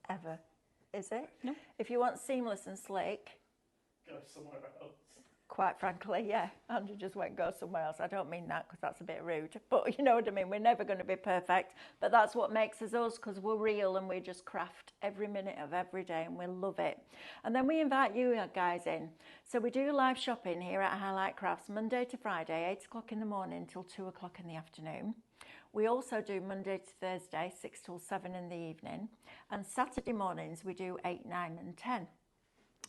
ever, is it? No. If you want seamless and slick, Go somewhere else. quite frankly, yeah, Andrew just went go somewhere else. I don't mean that because that's a bit rude, but you know what I mean. We're never going to be perfect, but that's what makes us because we're real and we just craft every minute of every day and we love it. And then we invite you guys in. So we do live shopping here at Highlight Crafts Monday to Friday, 8 o'clock in the morning till 2 o'clock in the afternoon. We also do Monday to Thursday, 6 till 7 in the evening, and Saturday mornings we do 8, 9 and 10.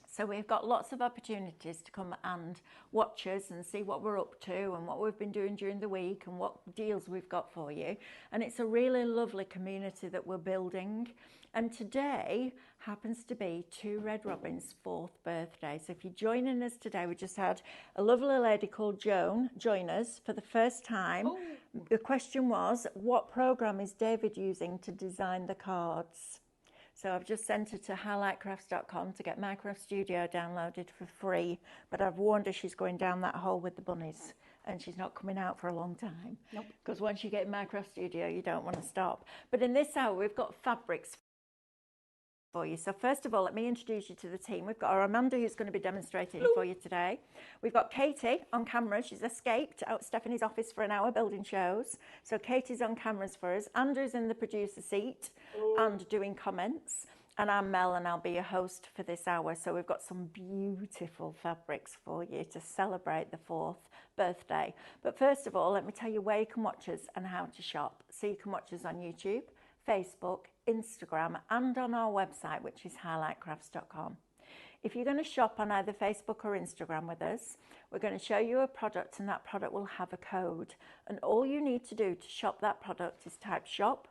So we've got lots of opportunities to come and watch us and see what we're up to and what we've been doing during the week and what deals we've got for you. And it's a really lovely community that we're building. And today happens to be 2 Red Robin's 4th birthday. So if you're joining us today, we just had a lovely lady called Joan join us for the first time. Oh. The question was, what program is David using to design the cards? So I've just sent her to highlightcrafts.com to get Minecraft Studio downloaded for free. But I've warned her she's going down that hole with the bunnies and she's not coming out for a long time. Nope. Because once you get Minecraft Studio, you don't want to stop. But in this hour, we've got fabrics for you. So first of all, let me introduce you to the team. We've got our Amanda who's going to be demonstrating for you today. We've got Katie on camera. She's escaped out Stephanie's office for an hour building shows. So Katie's on cameras for us. Andrew's in the producer seat and doing comments. And I'm Mel and I'll be your host for this hour. So we've got some beautiful fabrics for you to celebrate the 4th birthday. But first of all, let me tell you where you can watch us and how to shop. So you can watch us on YouTube, Facebook, Instagram and on our website, which is highlightcrafts.com. If you're going to shop on either Facebook or Instagram with us, we're going to show you a product and that product will have a code. And all you need to do to shop that product is type shop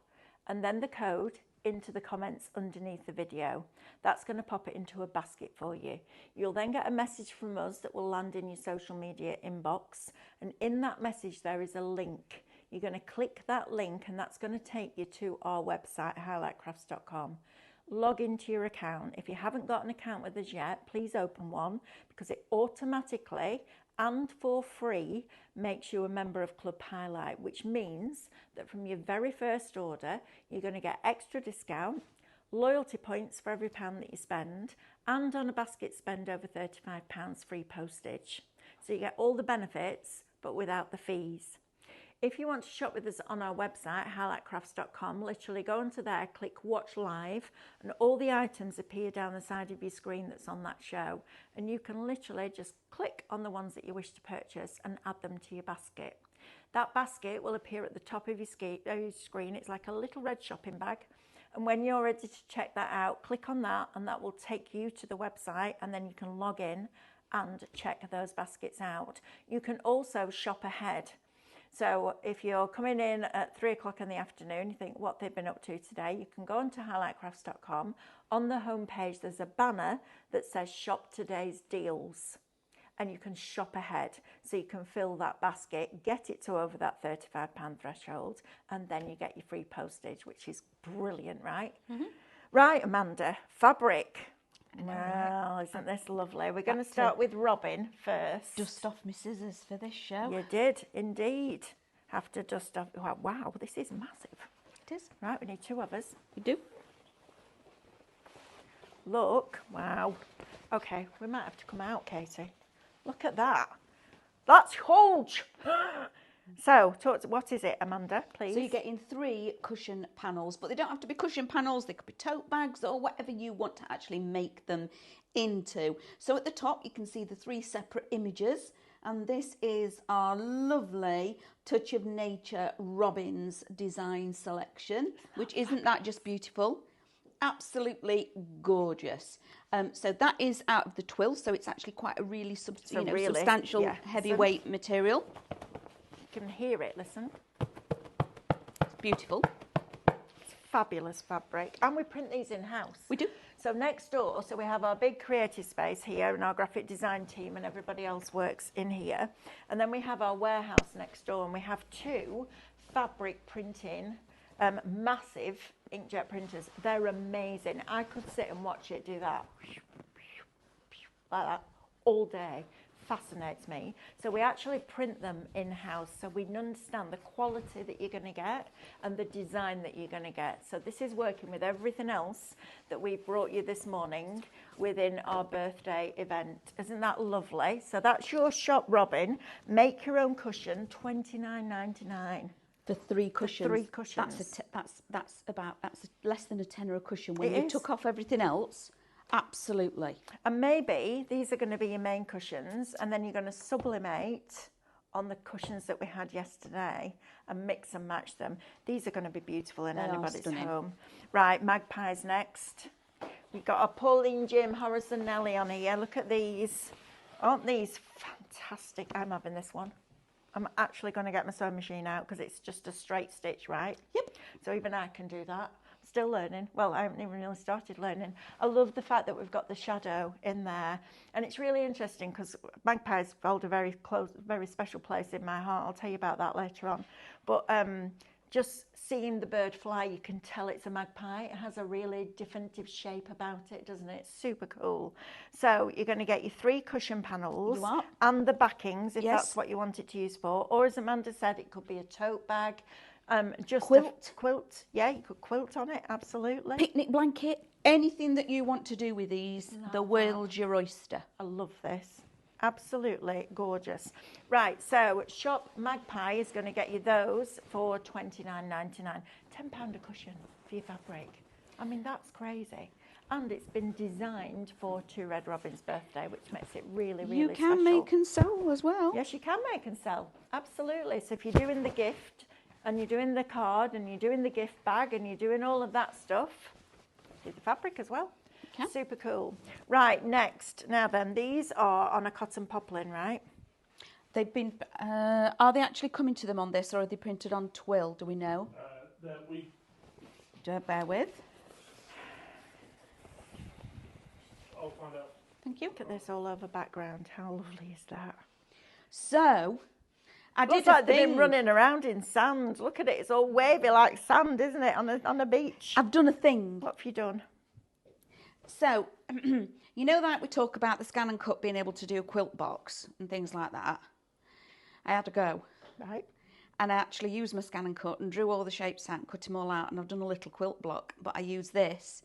and then the code into the comments underneath the video. That's going to pop it into a basket for you. You'll then get a message from us that will land in your social media inbox. And in that message, there is a link. You're going to click that link and that's going to take you to our website, highlightcrafts.com. Log into your account. If you haven't got an account with us yet, please open one because it automatically and for free makes you a member of Club Highlight, which means that from your very first order, you're going to get extra discount, loyalty points for every £1 that you spend, and on a basket spend over £35 free postage. So you get all the benefits, but without the fees. If you want to shop with us on our website, highlightcrafts.com, literally go onto there, click watch live, and all the items appear down the side of your screen that's on that show. And you can literally just click on the ones that you wish to purchase and add them to your basket. That basket will appear at the top of your screen. It's like a little red shopping bag. And when you're ready to check that out, click on that and that will take you to the website and then you can log in and check those baskets out. You can also shop ahead. So if you're coming in at 3 o'clock in the afternoon, you think what they've been up to today, you can go onto highlightcrafts.com. On the homepage, there's a banner that says shop today's deals. And you can shop ahead. So you can fill that basket, get it to over that £35 threshold, and then you get your free postage, which is brilliant, right? Mm-hmm. Right, Amanda, fabric. Well, isn't this lovely? We're going to start with Robin first. Dust off my scissors for this show. You did, indeed. Have to dust off. Wow, this is massive. It is. Right, we need 2 of us. We do. Look, wow. Okay, we might have to come out, Katie. Look at that. That's huge. So, what is it, Amanda, please? So you're getting 3 cushion panels, but they don't have to be cushion panels. They could be tote bags or whatever you want to actually make them into. So at the top, you can see the 3 separate images. And this is our lovely Touch of Nature Robin's design selection, which isn't that just beautiful? Absolutely gorgeous. So that is out of the twill. So it's actually quite a really, substantial, heavyweight material. You can hear it, listen. It's beautiful. It's fabulous fabric. And we print these in-house. We do. So next door, so we have our big creative space here and our graphic design team and everybody else works in here. And then we have our warehouse next door and we have 2 fabric printing, massive inkjet printers. They're amazing. I could sit and watch it do that, like that, all day. fascinates me. So we actually print them in-house so we understand the quality that you're going to get and the design that you're going to get. So this is working with everything else that we brought you this morning within our birthday event. Isn't that lovely? So that's your shop, Robin. Make your own cushion, $29.99. For 3 cushions. For 3 cushions. That's less than a tenner a cushion. When It you is. took off everything else, absolutely. And maybe these are going to be your main cushions, and then you're going to sublimate on the cushions that we had yesterday and mix and match them. These are going to be beautiful in They are anybody's stunning. home. Right, Magpie's next. We've got a Pauline, Jim, Horace and Nellie on here. Look at these. Aren't these fantastic? I'm having this one. I'm actually going to get my sewing machine out because it's just a straight stitch, right? Yep. So even I can do that. Still learning. Well, I haven't even really started learning. I love the fact that we've got the shadow in there. And it's really interesting because magpies hold a very close, very special place in my heart. I'll tell you about that later on. But just seeing the bird fly, you can tell it's a magpie. It has a really definitive shape about it, doesn't it? It's super cool. So you're going to get your 3 cushion panels You are. and the backings, if Yes. that's what you want it to use for. Or as Amanda said, it could be a tote bag. Just Quilt. a quilt. Yeah, you could quilt on it, absolutely. Picnic blanket, anything that you want to do with these, the world's your oyster. I love this. Absolutely gorgeous. Right, so Shop Magpie is going to get you those for $29.99. £10 a cushion for your fabric. I mean, that's crazy. And it's been designed for 2 Red Robin's birthday, which makes it really, really You can special. make and sell as well. Yes, you can make and sell. Absolutely. So if you're doing the gift and you're doing the card and you're doing the gift bag and you're doing all of that stuff, do the fabric as well. Okay. Super cool. Right, next. Now then, these are on a cotton poplin, right? They've been. Are they actually coming to them on this, or are they printed on twill? Do we know? That we Don't bear with. I'll find out. Thank you. Look at this all over background. How lovely is that? So, I did Looks a like they've been thing. running around in sand. Look at it. It's all wavy like sand, isn't it, on the beach? I've done a thing. What have you done? So, you know that we talk about the scan and cut being able to do a quilt box and things like that? I had to go. Right. And I actually used my scan and cut and drew all the shapes out and cut them all out, and I've done a little quilt block, but I used this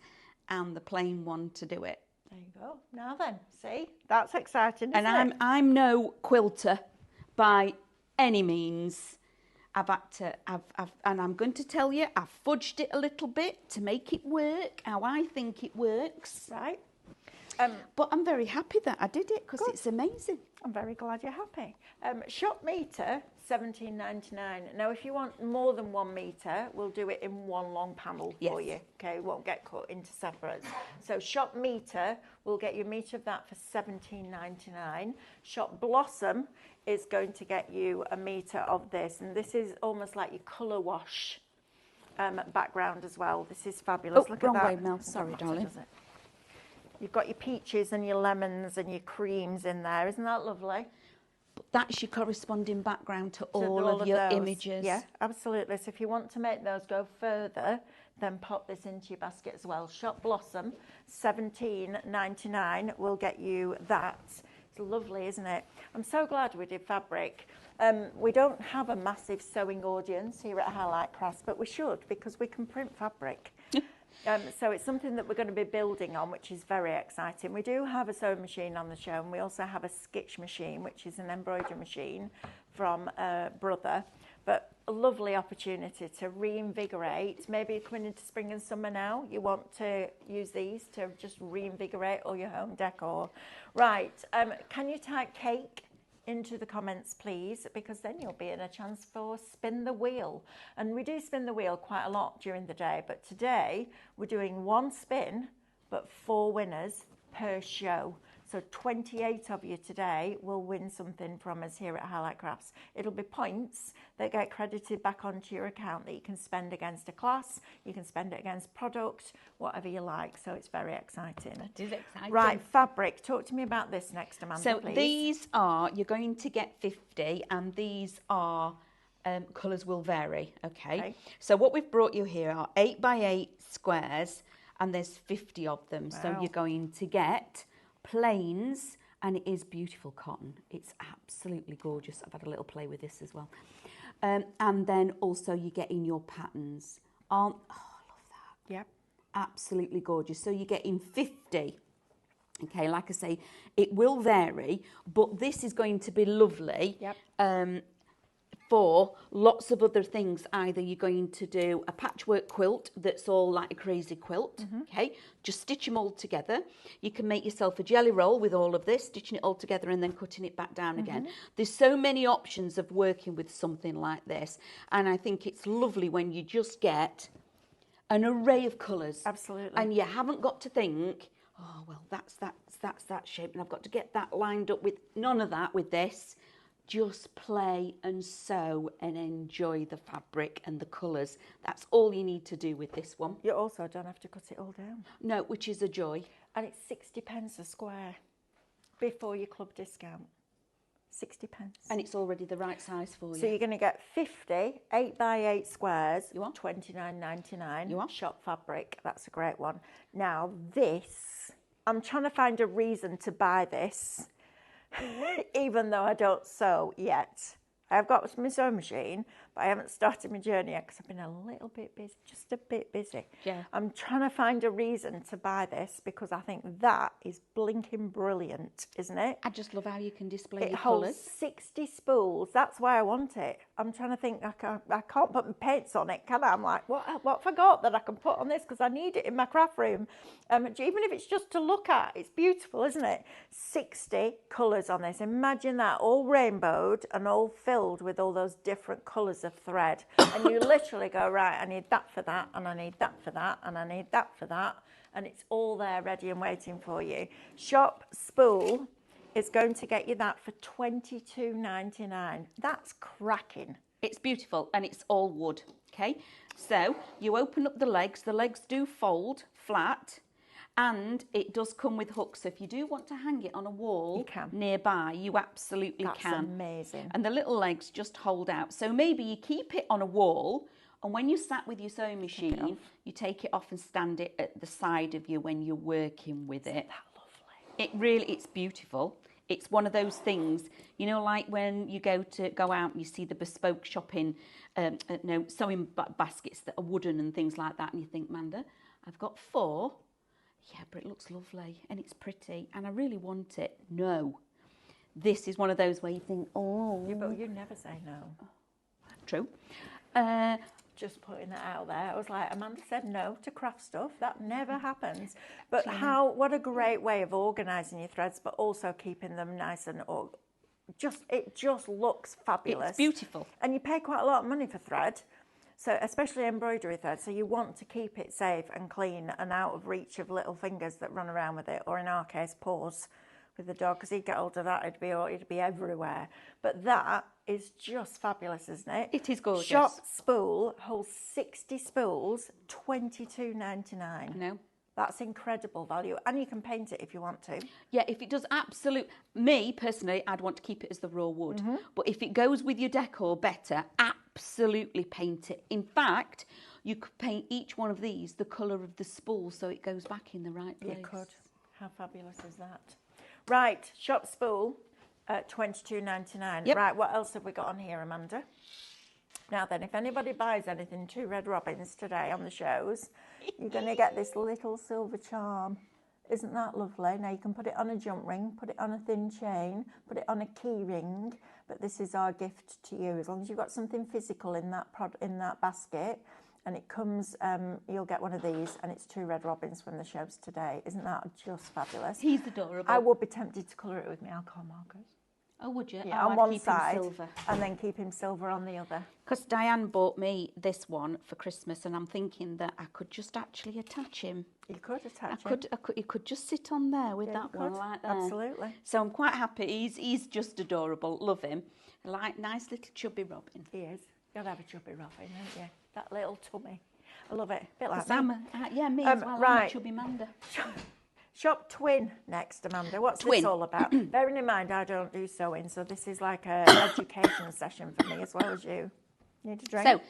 and the plain one to do it. There you go. Now then, see? That's exciting, isn't And it? I'm no quilter by any means. And I'm going to tell you, I've fudged it a little bit to make it work how I think it works. Right. But I'm very happy that I did it because Good. it's amazing. I'm very glad you're happy. Shop metre, $17.99. Now, if you want more than 1 metre, we'll do it in one long panel for Yes. you. Okay, it won't get cut into separates. So shop metre, we'll get you a metre of that for $17.99. Shop Blossom is going to get you a metre of this, and this is almost like your colour wash background as well. This is fabulous. Oh, Look wrong at that. way, Mel. Doesn't Sorry, matter, darling. does it? You've got your peaches and your lemons and your creams in there. Isn't that lovely? But that's your corresponding background to all all of your those. images. Yeah, absolutely. So if you want to make those go further, then pop this into your basket as well. Shop Blossom, $17.99 will get you that. It's lovely, isn't it? I'm so glad we did fabric. We don't have a massive sewing audience here at Highlight Crafts, but we should because we can print fabric. So it's something that we're going to be building on, which is very exciting. We do have a sewing machine on the show, and we also have a Skitch machine, which is an embroidery machine from a brother. But a lovely opportunity to reinvigorate. Maybe you're coming into spring and summer now. You want to use these to just reinvigorate all your home decor. Right, can you type cake into the comments, please, because then you'll be in a chance for spin the wheel. And we do spin the wheel quite a lot during the day, but today we're doing 1 spin, but 4 winners per show. So 28 of you today will win something from us here at Highlight Crafts. It'll be points that get credited back onto your account that you can spend against a class, you can spend it against product, whatever you like. So it's very exciting. It is exciting. Right, fabric. Talk to me about this next, Amanda, So please. these are, you're going to get 50, and these are, colours will vary, okay? So what we've brought you here are 8 by 8 squares, and there's 50 of them. So Wow. you're going to get plains and it is beautiful cotton. It's absolutely gorgeous. I've had a little play with this as well. And then also you get in your patterns. Oh, I love that. Yep. Absolutely gorgeous. So you're getting 50. Okay, like I say, it will vary, but this is going to be lovely. Yep. For lots of other things. Either you're going to do a patchwork quilt that's all like a crazy quilt, okay? Just stitch them all together. You can make yourself a jelly roll with all of this, stitching it all together and then cutting it back down again. There's so many options of working with something like this, and I think it's lovely when you just get an array of colours. Absolutely. And you haven't got to think, oh, well, that's that shape, and I've got to get that lined up with none of that with this. Just play and sew and enjoy the fabric and the colours. That's all you need to do with this one. You also don't have to cut it all down. No, which is a joy. And it's 60p a square before your club discount. 60p. And it's already the right size for you. So you're going to get 50 8x8 squares. You are. $29.99. You are. Shop fabric. That's a great one. Now this, I'm trying to find a reason to buy this. Even though I don't sew yet. I've got my sewing machine, but I haven't started my journey yet because I've been a little bit busy, just a bit busy. Yeah. I'm trying to find a reason to buy this because I think that is blinking brilliant, isn't it? I just love how you can display It your holds colours. 60 spools. That's why I want it. I'm trying to think. I can't put my paints on it, can I? I'm like, what have I got that I can put on this? Because I need it in my craft room. Even if it's just to look at, it's beautiful, isn't it? 60 colours on this. Imagine that, all rainbowed and all filled with all those different colours of thread. And you literally go, right, I need that for that, and I need that for that, and I need that for that. And it's all there ready and waiting for you. Shop Spool is going to get you that for $22.99. That's cracking. It's beautiful and it's all wood, okay? So you open up the legs do fold flat, and it does come with hooks. So if you do want to hang it on a wall nearby, you absolutely can. That's amazing. And the little legs just hold out. So maybe you keep it on a wall, and when you sat with your sewing machine, you take it off and stand it at the side of you when you're working with it. Isn't that lovely? It's beautiful. It's one of those things, you know, like when you go out and you see the bespoke shopping, sewing baskets that are wooden and things like that, and you think, Manda, I've got 4. Yeah, but it looks lovely and it's pretty and I really want it. No. This is one of those where you think, oh. Yeah, but you never say no. True. Just putting that out there. I was like, Amanda said no to craft stuff. That never happens. But what a great way of organising your threads, but also keeping them nice and it just looks fabulous. It's beautiful. And you pay quite a lot of money for thread. So especially embroidery thread, so you want to keep it safe and clean and out of reach of little fingers that run around with it, or in our case, paws with the dog, because he'd get hold of that, it'd be everywhere. But that is just fabulous, isn't it? It is gorgeous. Shop Spool holds 60 spools, $22.99. No. That's incredible value, and you can paint it if you want to. Yeah, if it does me personally, I'd want to keep it as the raw wood. But if it goes with your decor better, absolutely paint it. In fact, you could paint each one of these the colour of the spool so it goes back in the right place. You could. How fabulous is that? Right, Shop Spool at $22.99. Yep. Right, what else have we got on here, Amanda? Now then, if anybody buys anything 2 Red Robins today on the shows, you're going to get this little silver charm. Isn't that lovely? Now you can put it on a jump ring, put it on a thin chain, put it on a key ring, but this is our gift to you. As long as you've got something physical in that basket, and it comes, you'll get one of these, and it's 2 Red Robins from the shows today. Isn't that just fabulous? He's adorable. I would be tempted to colour it with my alcohol markers. Oh, would you? Yeah, oh, on I'd one keep side, him silver. and then keep him silver on the other. Because Diane bought me this one for Christmas, and I'm thinking that I could just actually attach him. You could attach him. He could just sit on there with that one like that. Absolutely. So I'm quite happy. He's just adorable. Love him. Nice little chubby robin. He is. You'll have a chubby robin, haven't you? That little tummy. I love it. A bit like me. Me as well. Right. I'm a chubby Manda. Shop Twin next, Amanda. What's Twin. this all about? Bearing in mind I don't do sewing, so this is like an education session for me as well as you. Need a drink? So,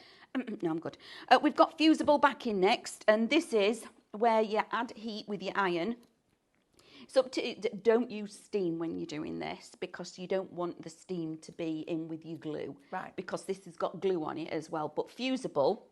no, I'm good. We've got fusible backing next, and this is where you add heat with your iron. So don't use steam when you're doing this, because you don't want the steam to be in with your glue. Right. Because this has got glue on it as well. But fusible,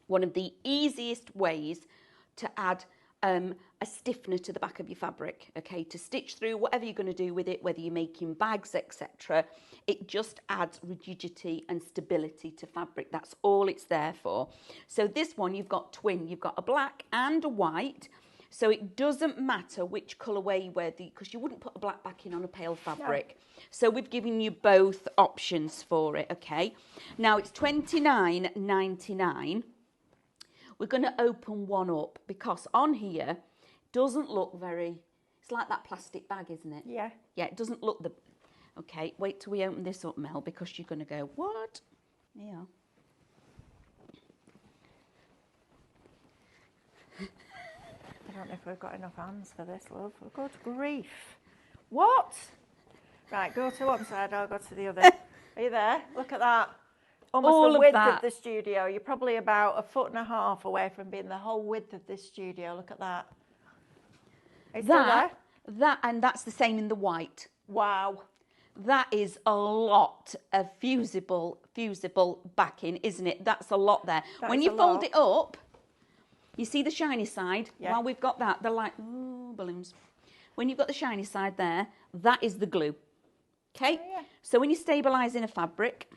one of the easiest ways to add a stiffener to the back of your fabric, okay, to stitch through whatever you're going to do with it, whether you're making bags, etc. It just adds rigidity and stability to fabric. That's all it's there for. So this one, you've got twin. You've got a black and a white. So it doesn't matter which colourway you wear, because you wouldn't put a black backing on a pale fabric. No. So we've given you both options for it, okay? Now it's $29.99. We're going to open one up, because on here doesn't look very, it's like that plastic bag, isn't it? Yeah. Yeah, it doesn't look the, okay, wait till we open this up, Mel, because you're going to go, what? Yeah. I don't know if we've got enough hands for this, love. Good grief. What? Right, go to one side, I'll go to the other. Are you there? Look at that. Almost All the of width that. of the studio. You're probably about 1.5 foot away from being the whole width of this studio. Look at that. Is that and that's the same in the white. Wow. That is a lot of fusible backing, isn't it? That's a lot there. When you fold it up, you see the shiny side? Yeah. While we've got that, they're like, ooh, balloons. When you've got the shiny side there, that is the glue. Okay? Oh, yeah. So when you're stabilising a fabric,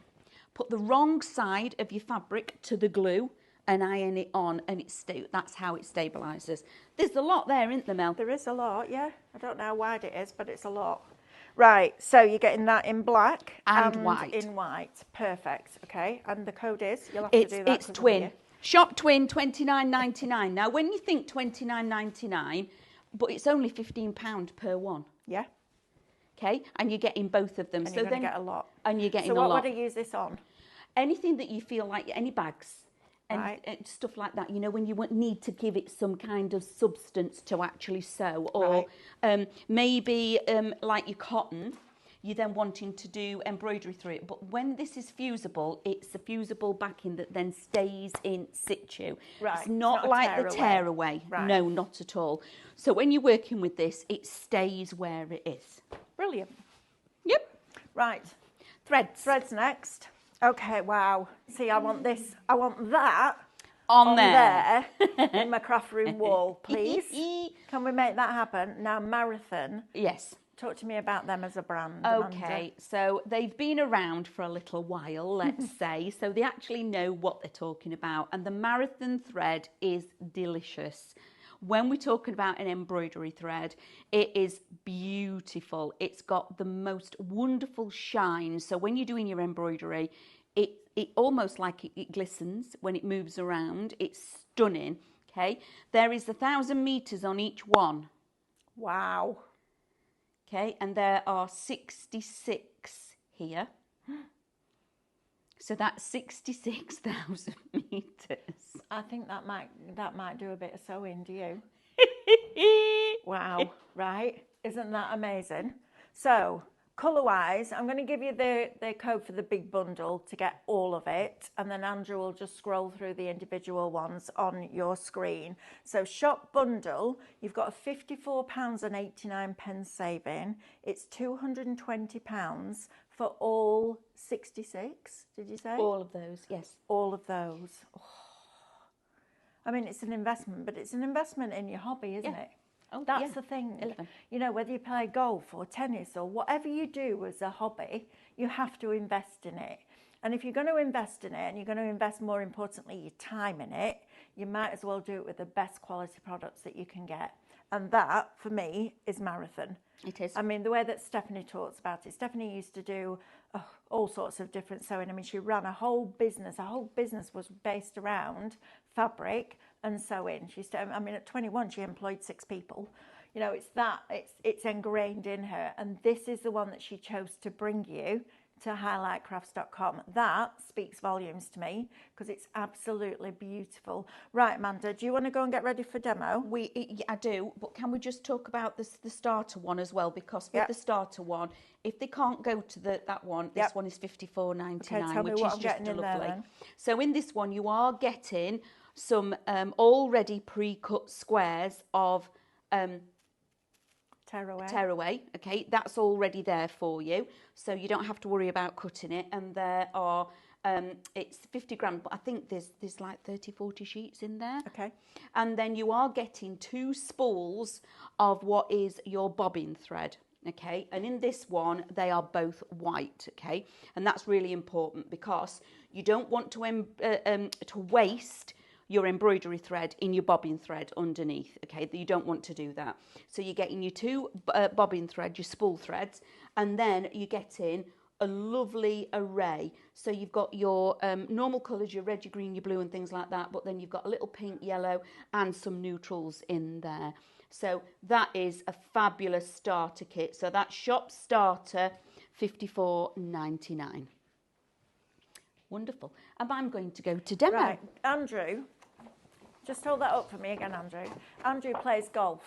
put the wrong side of your fabric to the glue and iron it on, and that's how it stabilises. There's a lot there, isn't there, Mel? There is a lot, yeah. I don't know how wide it is, but it's a lot. Right, so you're getting that in black and white. In white. Perfect, okay. And the code is, you'll have to do that. It's twin. Shop twin, $29.99. Now, when you think $29.99, but it's only £15 per one. Yeah. Okay, and you're getting both of them. And so you're then get a lot. And you're getting a lot. So what would I use this on? Anything that you feel like, any bags. And, right. and stuff like that, you know, when you need to give it some kind of substance to actually sew, or right. Maybe like your cotton, you're then wanting to do embroidery through it. But when this is fusible, it's a fusible backing that then stays in situ. Right. It's not like the tear away. Right. No, not at all. So when you're working with this, it stays where it is. Brilliant. Yep. Right. Threads. Threads next. Okay, wow. See, I want that on there in my craft room wall, please. Can we make that happen? Now, Marathon. Yes. Talk to me about them as a brand. Okay, Amanda. so they've been around for a little while, let's say, so they actually know what they're talking about. And the Marathon thread is delicious. When we're talking about an embroidery thread, it is beautiful. It's got the most wonderful shine. So when you're doing your embroidery, it almost like it glistens when it moves around. It's stunning. Okay, there is 1,000 meters on each one. Wow. Okay, and there are 66 here. So that's 66,000 meters. I think that might do a bit of sewing, do you? Wow, right? Isn't that amazing? So, colour-wise, I'm going to give you the code for the big bundle to get all of it, and then Andrew will just scroll through the individual ones on your screen. So, shop bundle, you've got a £54.89 saving. It's £220 for all 66, did you say? All of those, yes. All of those. Oh. I mean, it's an investment, but it's an investment in your hobby, isn't it? Oh, that's the thing. 11. You know, whether you play golf or tennis or whatever you do as a hobby, you have to invest in it. And if you're going to invest in it, and you're going to invest, more importantly, your time in it, you might as well do it with the best quality products that you can get. And that, for me, is Marathon. It is. I mean, the way that Stephanie talks about it, Stephanie used to do all sorts of different sewing. I mean, she ran a whole business. Her whole business was based around fabric and sewing. She used to, I mean, at 21, she employed 6 people. You know, it's ingrained in her. And this is the one that she chose to bring you to highlightcrafts.com. That speaks volumes to me because it's absolutely beautiful. Right, Amanda, do you want to go and get ready for demo? I do, but can we just talk about the starter one as well? Because with the starter one, if they can't go to that one, this one is $54.99, which is just lovely. So in this one, you are getting some already pre-cut squares of tearaway, okay, that's already there for you, so you don't have to worry about cutting it. And there are it's 50 grams, but I think there's like 30-40 sheets in there. Okay. And then you are getting 2 spools of what is your bobbin thread, okay, and in this one they are both white, okay, and that's really important because you don't want to waste your embroidery thread in your bobbin thread underneath, okay, you don't want to do that. So you're getting your 2 bobbin thread, your spool threads, and then you're getting a lovely array. So you've got your normal colours, your red, your green, your blue and things like that, but then you've got a little pink, yellow and some neutrals in there. So that is a fabulous starter kit. So that's shop starter, $54.99. Wonderful. And I'm going to go to demo. Right, Andrew, just hold that up for me again, Andrew. Andrew plays golf.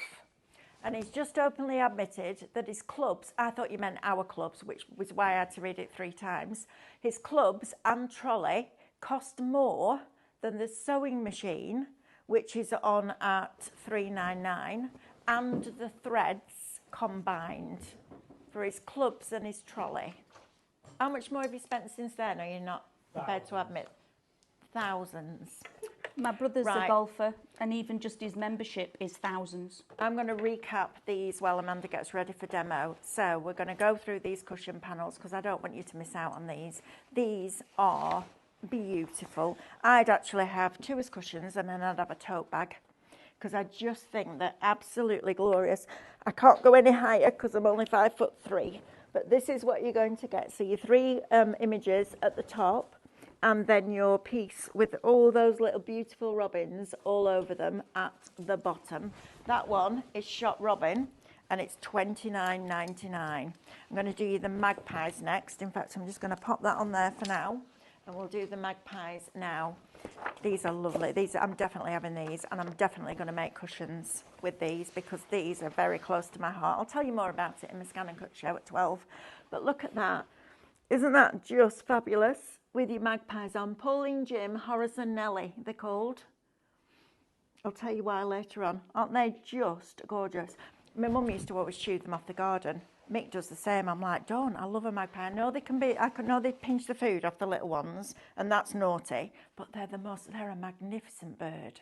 And he's just openly admitted that his clubs, I thought you meant our clubs, which was why I had to read it 3 times. His clubs and trolley cost more than the sewing machine, which is on at $3.99, and the threads combined for his clubs and his trolley. How much more have you spent since then? Are you not prepared to admit? Thousands. My brother's Right. a golfer, and even just his membership is thousands. I'm going to recap these while Amanda gets ready for demo. So we're going to go through these cushion panels because I don't want you to miss out on these. These are beautiful. I'd actually have 2 as cushions and then I'd have a tote bag because I just think they're absolutely glorious. I can't go any higher because I'm only 5'3", but this is what you're going to get. So your 3 images at the top, and then your piece with all those little beautiful robins all over them at the bottom. That one is Shop Robin, and it's $29.99. I'm going to do you the magpies next. In fact, I'm just going to pop that on there for now, and we'll do the magpies now. These are lovely. I'm definitely having these, and I'm definitely going to make cushions with these because these are very close to my heart. I'll tell you more about it in my Scan and Cut show at 12. But look at that. Isn't that just fabulous? With your magpies on. Pauline, Jim, Horace and Nellie, they're called. I'll tell you why later on. Aren't they just gorgeous? My mum used to always chew them off the garden. Mick does the same. I'm like, don't, I love a magpie. I know they pinch the food off the little ones, and that's naughty, but they're a magnificent bird.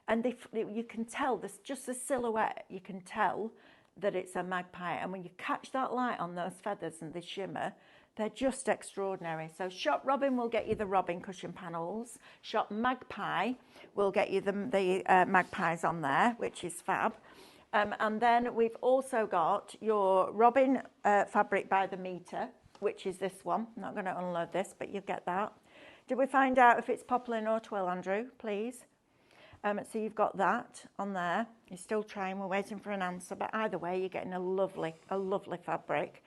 And you can tell, this just the silhouette, you can tell that it's a magpie. And when you catch that light on those feathers and the shimmer, they're just extraordinary. So Shop Robin will get you the robin cushion panels. Shop Magpie will get you the magpies on there, which is fab. And then we've also got your robin fabric by the metre, which is this one. I'm not going to unload this, but you'll get that. Did we find out if it's poplin or twill, Andrew, please? So you've got that on there. You're still trying, we're waiting for an answer, but either way, you're getting a lovely fabric.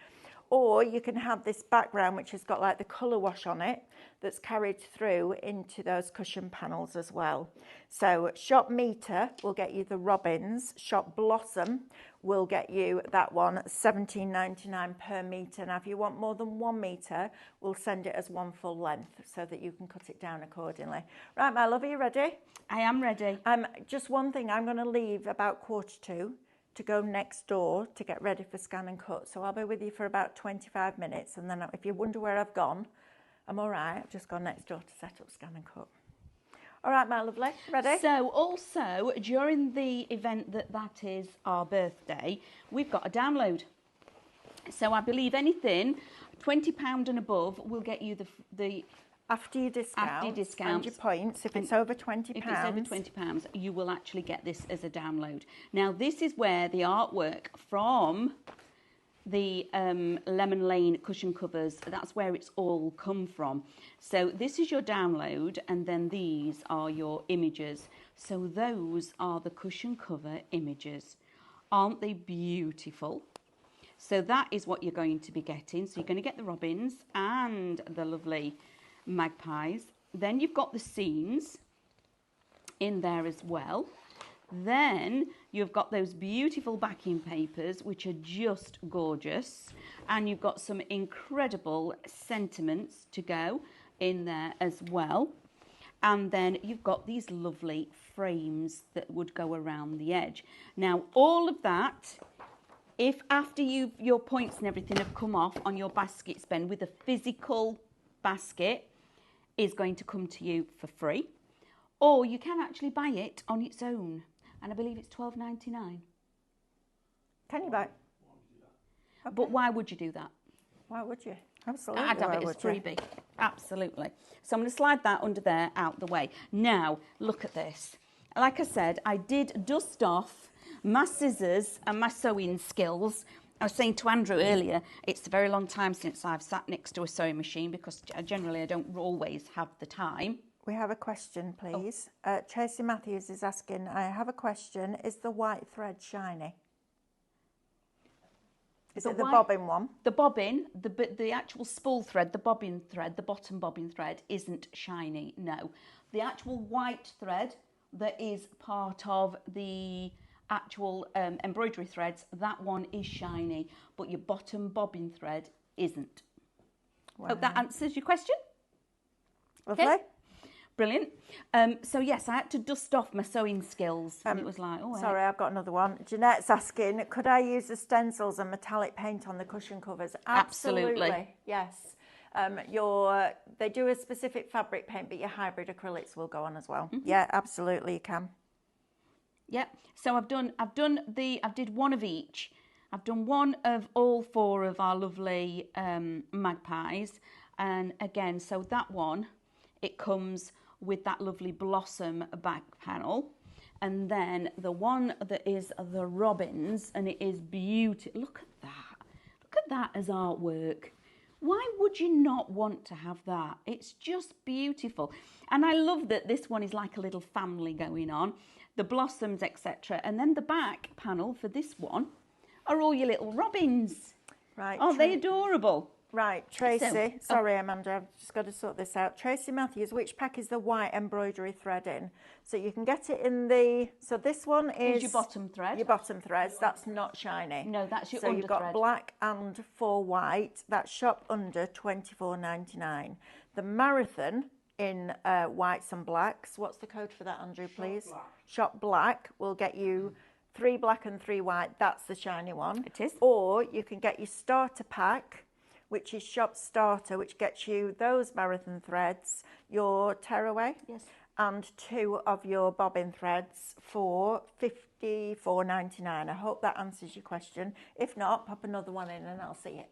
Or you can have this background which has got like the colour wash on it that's carried through into those cushion panels as well. So Shop Metre will get you the robins. Shop Blossom will get you that one, $17.99 per metre. Now if you want more than 1 metre, we'll send it as 1 full length so that you can cut it down accordingly. Right, my love, are you ready? I am ready. Just one thing, I'm going to leave about 1:45 to go next door to get ready for Scan and Cut. So I'll be with you for about 25 minutes. And then if you wonder where I've gone, I'm all right. I've just gone next door to set up Scan and Cut. All right, my lovely, ready? So also, during the event that is our birthday, we've got a download. So I believe anything £20 and above will get you the After your discounts and your points, if it's over £20. If it's over £20, you will actually get this as a download. Now, this is where the artwork from the Lemon Lane cushion covers, that's where it's all come from. So this is your download, and then these are your images. So those are the cushion cover images. Aren't they beautiful? So that is what you're going to be getting. So you're going to get the robins and the lovely magpies. Then you've got the scenes in there as well. Then you've got those beautiful backing papers, which are just gorgeous. And you've got some incredible sentiments to go in there as well. And then you've got these lovely frames that would go around the edge. Now, all of that if after your points and everything have come off on your basket spend with a physical basket, is going to come to you for free, or you can actually buy it on its own, and I believe it's $12.99. Can you buy? Okay. But why would you do that? Why would you? Absolutely. I'd have why it as would you? freebie. Absolutely. So I'm going to slide that under there out the way. Now, look at this. Like I said, I did dust off my scissors and my sewing skills. I was saying to Andrew earlier, it's a very long time since I've sat next to a sewing machine because generally I don't always have the time. We have a question, please. Tracy Matthews is asking, I have a question. Is the white thread shiny? Is it the bobbin one? The bobbin, the actual spool thread, the bobbin thread, the bottom bobbin thread isn't shiny, no. The actual white thread that is part of the actual embroidery threads, that one is shiny, but your bottom bobbin thread isn't. Wow. Hope that answers your question. Lovely. Okay. Brilliant. So yes, I had to dust off my sewing skills, and it was like, oh. Sorry, I've got another one. Jeanette's asking, could I use the stencils and metallic paint on the cushion covers? Absolutely. Yes. They do a specific fabric paint, but your hybrid acrylics will go on as well. Mm-hmm. Yeah, absolutely, you can. Yeah. So I did one of each. I've done one of all four of our lovely magpies, and again, so that one, it comes with that lovely blossom back panel, and then the one that is the robins, and it is beautiful. Look at that as artwork. Why would you not want to have that? It's just beautiful. And I love that this one is like a little family going on, the blossoms, etc. And then the back panel for this one are all your little robins. Right. Aren't they adorable? Right, Tracy. Sorry, Amanda, I've just got to sort this out. Tracy Matthews, which pack is the white embroidery thread in? So you can get it in the... So this one is... your bottom thread. Your bottom threads. That's not shiny. No, that's your so under you've got thread. black and 4 white. That's shop under $24.99. The marathon in whites and blacks. What's the code for that, Andrew, please? Shop black will get you 3 black and 3 white. That's the shiny one. It is. Or you can get your starter pack, which is Shop Starter, which gets you those marathon threads, your tearaway, Yes, and 2 of your bobbin threads for $54.99. I hope that answers your question. If not, pop another one in and I'll see it.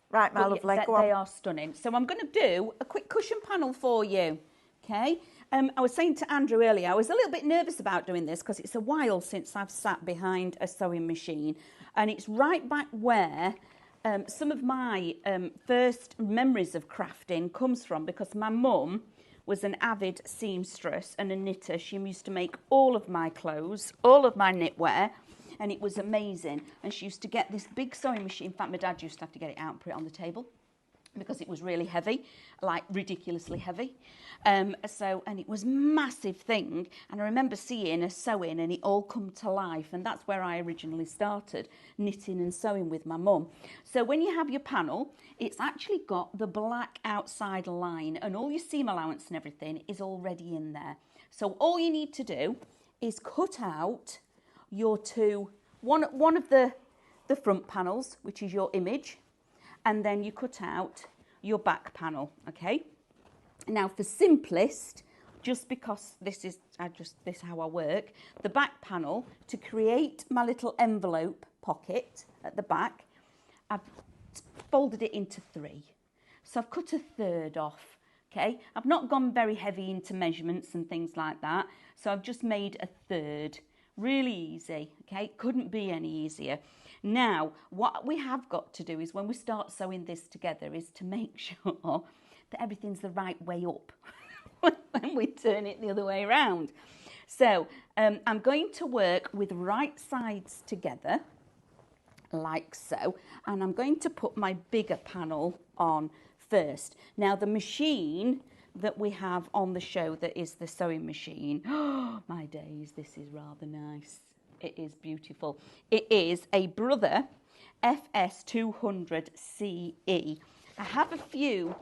Right, my lovely, go on. They are stunning. So I'm going to do a quick cushion panel for you, okay? I was saying to Andrew earlier, I was a little bit nervous about doing this because it's a while since I've sat behind a sewing machine, and it's right back where some of my first memories of crafting comes from, because my mum was an avid seamstress and a knitter. She used to make all of my clothes, all of my knitwear, and it was amazing. And she used to get this big sewing machine. In fact, my dad used to have to get it out and put it on the table because it was really heavy, like ridiculously heavy. And it was a massive thing. And I remember seeing her sewing and it all come to life. And that's where I originally started, knitting and sewing with my mum. So when you have your panel, it's actually got the black outside line, and all your seam allowance and everything is already in there. So all you need to do is cut out your one of the front panels, which is your image, and then you cut out your back panel, okay? Now for simplest, just because this is how I work, the back panel, to create my little envelope pocket at the back, I've folded it into 3. So I've cut a third off, okay? I've not gone very heavy into measurements and things like that, so I've just made a third. Really easy, okay? Couldn't be any easier. Now, what we have got to do is when we start sewing this together is to make sure that everything's the right way up when we turn it the other way around. So I'm going to work with right sides together, like so, and I'm going to put my bigger panel on first. Now, the machine that we have on the show, that is the sewing machine, oh my days, this is rather nice. It is beautiful. It is a Brother FS200 CE. I have a few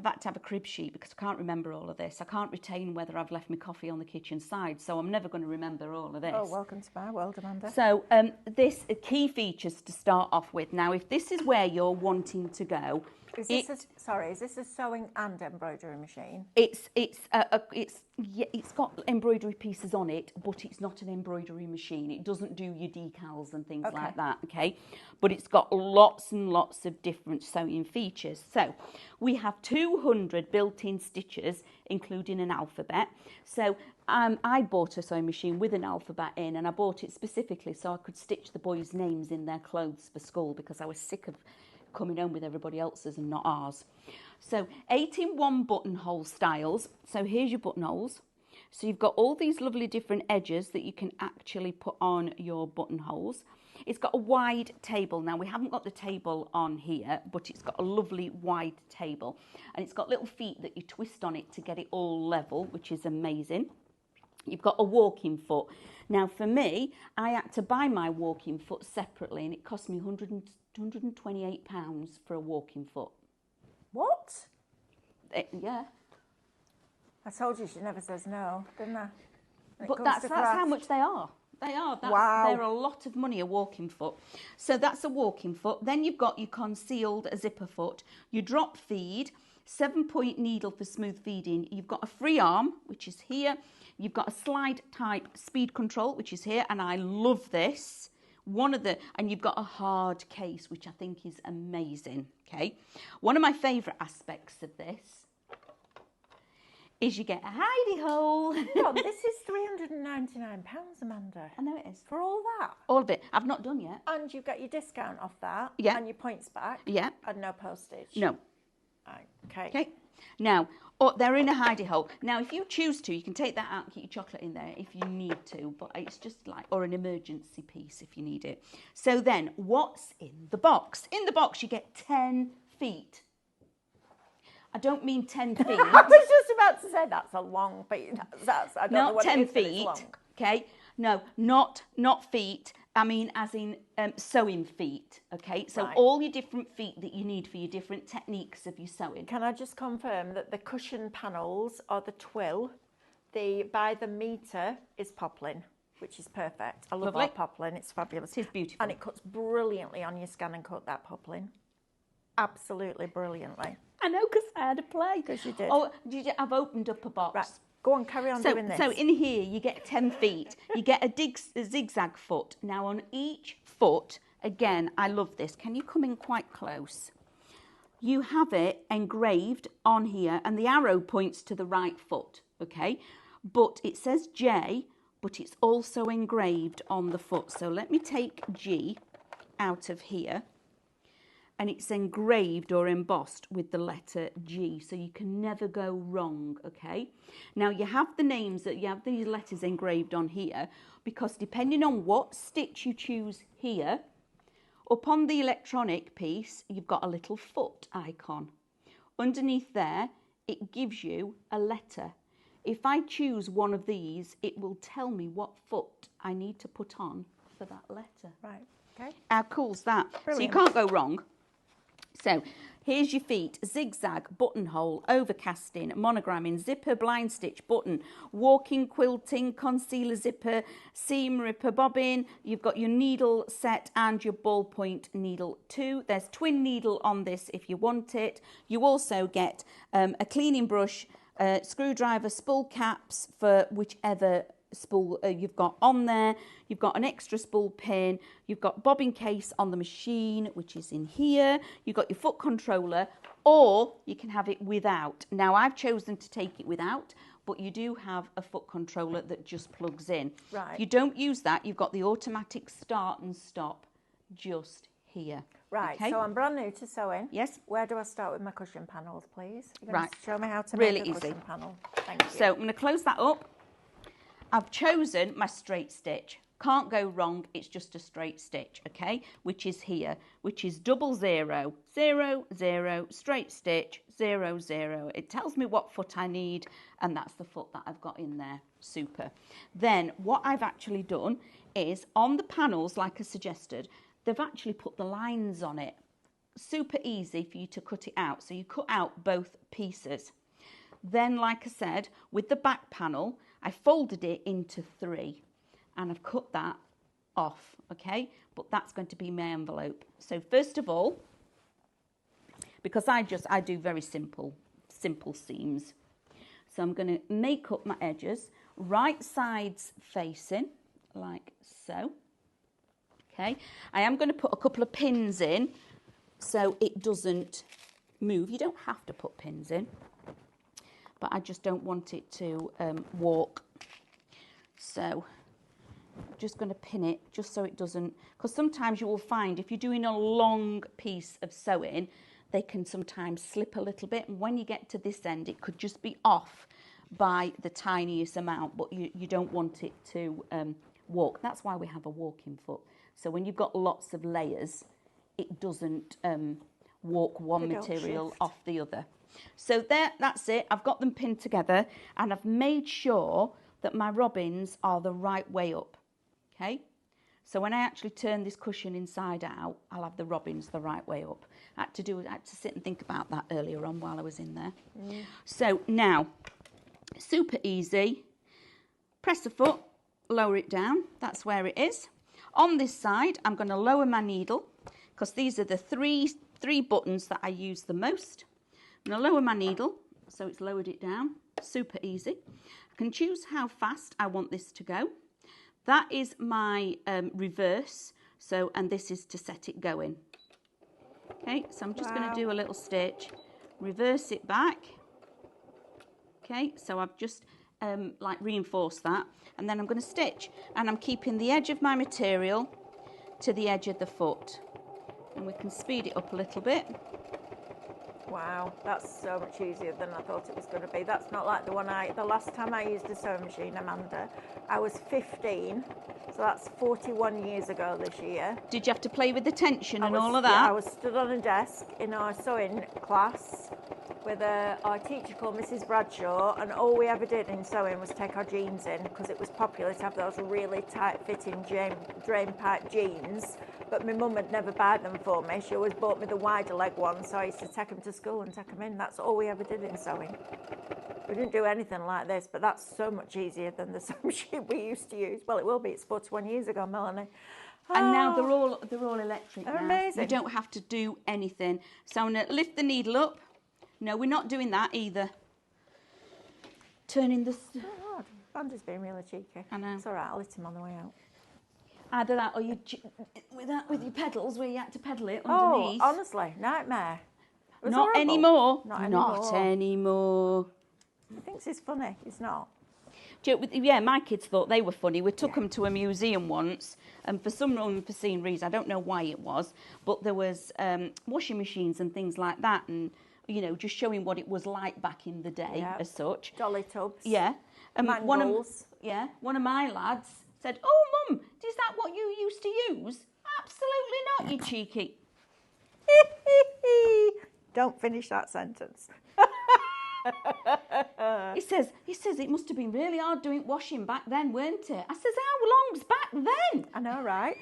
I've had to have a crib sheet because I can't remember all of this. I can't retain whether I've left my coffee on the kitchen side, so I'm never going to remember all of this. Oh, welcome to my world, Amanda. So this key features to start off with. Now, if this is where you're wanting to go, Is this a sewing and embroidery machine? It's got embroidery pieces on it, but it's not an embroidery machine. It doesn't do your decals and things like that, okay? But it's got lots and lots of different sewing features. So we have 200 built-in stitches, including an alphabet. So I bought a sewing machine with an alphabet in, and I bought it specifically so I could stitch the boys' names in their clothes for school because I was sick of coming home with everybody else's and not ours. So 8-in-1 buttonhole styles. So here's your buttonholes. So you've got all these lovely different edges that you can actually put on your buttonholes. It's got a wide table. Now we haven't got the table on here, but it's got a lovely wide table. And it's got little feet that you twist on it to get it all level, which is amazing. You've got a walking foot. Now for me, I had to buy my walking foot separately and it cost me £128 for a walking foot. What? Yeah. I told you she never says no, didn't I? But that's how much they are. They are. Wow. They're a lot of money, a walking foot. So that's a walking foot. Then you've got your concealed zipper foot, your drop feed, 7-point needle for smooth feeding. You've got a free arm, which is here. You've got a slide type speed control, which is here. And I love this. And you've got a hard case, which I think is amazing, okay? One of my favourite aspects of this is you get a hidey hole. God, this is £399, Amanda. I know it is. For all that? All of it. I've not done yet. And you get your discount off that? Yeah. And your points back? Yeah. And no postage? No. Right, okay. Okay. Now, they're in a hidey hole. Now, if you choose to, you can take that out and keep your chocolate in there if you need to, but it's just or an emergency piece if you need it. So then, what's in the box? In the box, you get 10 feet. I don't mean 10 feet. I was just about to say that's a long feet. I don't know what 10 it is, but it's feet. long. Okay. No, not feet. I mean, as in sewing feet. Okay. So Right. all your different feet that you need for your different techniques of your sewing. Can I just confirm that the cushion panels are the twill, the by the metre is poplin, which is perfect. I love Lovely. our poplin, it's fabulous. It is beautiful. And it cuts brilliantly on your scan and cut, that poplin. Absolutely brilliantly. I know, because I had a play. Because you did. Oh, I've opened up a box. Right, go on, carry on doing this. So in here, you get 10 feet. You get a zigzag foot. Now, on each foot, again, I love this. Can you come in quite close? You have it engraved on here, and the arrow points to the right foot, okay? But it says J, but it's also engraved on the foot. So let me take G out of here. And it's engraved or embossed with the letter G, so you can never go wrong, okay? Now, you have the names, you have these letters engraved on here, because depending on what stitch you choose here, up on the electronic piece, you've got a little foot icon. Underneath there, it gives you a letter. If I choose one of these, it will tell me what foot I need to put on for that letter. Right, okay. How cool's that? Brilliant. So you can't go wrong. So here's your feet: zigzag, buttonhole, overcasting, monogramming, zipper, blind stitch, button, walking, quilting, concealer, zipper, seam ripper, bobbin. You've got your needle set and your ballpoint needle too. There's twin needle on this if you want it. You also get a cleaning brush, screwdriver, spool caps for whichever spool you've got on there. You've got an extra spool pin. You've got bobbin case on the machine, which is in here. You've got your foot controller, or you can have it without. Now, I've chosen to take it without, but you do have a foot controller that just plugs in. Right. If you don't use that, you've got the automatic start and stop just here. Right, okay? so I'm brand new to sewing. Yes. Where do I start with my cushion panels, please? You're going Right. to show me how to Really make a easy. cushion panel. Thank you. So I'm going to close that up. I've chosen my straight stitch. Can't go wrong, it's just a straight stitch, okay? Which is here, which is 0, 0, 0, 0, straight stitch, 0, 0. It tells me what foot I need, and that's the foot that I've got in there. Super. Then what I've actually done is on the panels, like I suggested, they've actually put the lines on it. super easy for you to cut it out. So you cut out both pieces. Then, like I said, with the back panel, I folded it into 3 and I've cut that off, okay? But that's going to be my envelope. So first of all, because I do very simple seams. So I'm going to make up my edges, right sides facing, like so. Okay, I am going to put a couple of pins in so it doesn't move. You don't have to put pins in, but I just don't want it to walk. So I'm just going to pin it just so it doesn't, because sometimes you will find if you're doing a long piece of sewing, they can sometimes slip a little bit, and when you get to this end it could just be off by the tiniest amount, but you don't want it to walk. That's why we have a walking foot. So when you've got lots of layers, it doesn't walk one material off the other. So that's it. I've got them pinned together and I've made sure that my robins are the right way up. Okay, so when I actually turn this cushion inside out, I'll have the robins the right way up. I had to sit and think about that earlier on while I was in there. So now, super easy. Press the foot, lower it down. That's where it is. On this side, I'm going to lower my needle because these are the three buttons that I use the most. I'm going to lower my needle so it's lowered it down. Super easy. I can choose how fast I want this to go. That is my reverse. So, and this is to set it going. Okay, so I'm just going to do a little stitch, reverse it back. Okay, so I've just like reinforced that, and then I'm going to stitch, and I'm keeping the edge of my material to the edge of the foot, and we can speed it up a little bit. Wow, that's so much easier than I thought it was going to be. That's not like the last time I used a sewing machine, Amanda, I was 15, so that's 41 years ago this year. Did you have to play with the tension and all of that? Yeah, I was stood on a desk in our sewing class with our teacher called Mrs. Bradshaw, and all we ever did in sewing was take our jeans in because it was popular to have those really tight-fitting drain pipe jeans. But my mum had never bought them for me. She always bought me the wider leg ones, so I used to take them to school and take them in. That's all we ever did in sewing. We didn't do anything like this, but that's so much easier than the sewing machine we used to use. Well, it will be. It's 41 years ago, Melanie. And now they're all electric. They're now. amazing. You don't have to do anything. So I'm going to lift the needle up. No, we're not doing that either. Turning the... Oh, God. Bandy's being really cheeky. I know. It's all right. I'll hit him on the way out. Either that or you with your pedals where you had to pedal it underneath. Oh, honestly, nightmare. Not horrible. anymore. Not anymore. Not anymore. He thinks it's funny. It's not. Yeah, my kids thought they were funny. We took them to a museum once, and for some unforeseen reason, I don't know why it was, but there was washing machines and things like that, and you know, just showing what it was like back in the day, as such. Dolly tubs. Yeah. Mangles. One of my lads said, "Oh, Mum, is that what you used to use?" "Absolutely not, you cheeky." Don't finish that sentence. He says it must have been really hard doing washing back then, weren't it? I says, how long's back then? I know, right?